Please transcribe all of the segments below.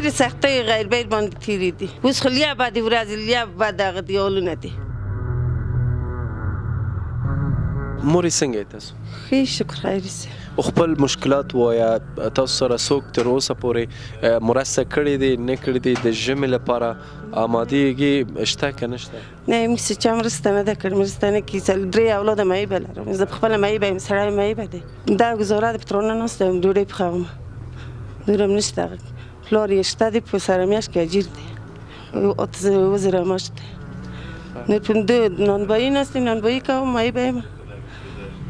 ډېرې سختۍ غیر بیل باندې تېرې دي. اوس خو لیا بدې ورځې لیا بد هغه دیوالونه دي. مورې څنګه یې تاسو؟ ښه شکر خیر سي. خپل مشکلات وایه تاسو سره څوک تر اوسه پورې مرسته کړې دي نه کړې دي د ژمي لپاره آمادګي شته که نشته؟ نه موږ څه چا مرسته نه ده کړې. مرسته نه کړي. 3 اولاده معیبه لرم. زه پخپله معیبه یم. سړی معیبه دی. دا ګزاره ده په ترونه ناسته یم ډوډۍ پخوم. نور هم نشته. پلار یې شته دی په سره میاشت کې اجیر دی. 8,000 معاش دی. نور په نانبایی ناستیم نانبایی کوم معیبه یم.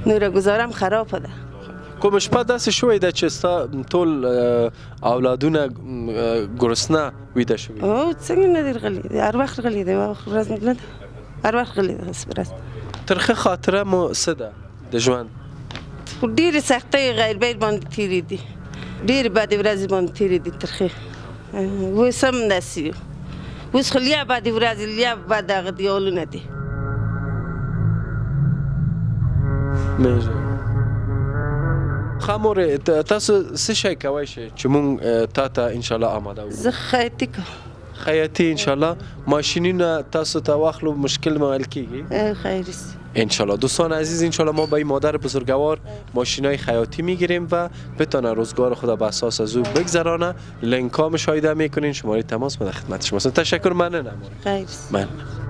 نور ګزارم خرابه ده. کوم شپه داسې شوې ده چې ستا ټول اولادونه ګرسنه ویده شوي؟ او څنګه نه دي غلي دي. هر وخت غلي دي. ورځ نه ده. هر وخت غلي ده. ورځ ترخه خاطره مو څه ده د ژوند؟ ډېرې سختۍ غیر بیل باندې تېرې دي. ډېرې بدې ورځې باندې تېرې دي ترخې. اوس هم داسې یو. اوس خو لیا بدې ورځې لیا بد هغه دیوالونه دي. ښه مورې تاسو څه شی کوی شئ چې مونږ تا ته انشاءالله آماده وکړو؟ زه خیاطي کوم. خیاطي انشاءالله ماشینونه تاسو ته واخلو مشکل ما حل کیږي؟ خیر سي انشالله. دوستان عزیز انشالله ما به این مادر بزرگوار ماشینای خیاطی میگیریم و بتونه روزگار خود به اساس از او بگذرانه. لینک ها مشاهده میکنین. شماره تماس ما در خدمت شما. تشکر. ممنونم. خیر. ممنون.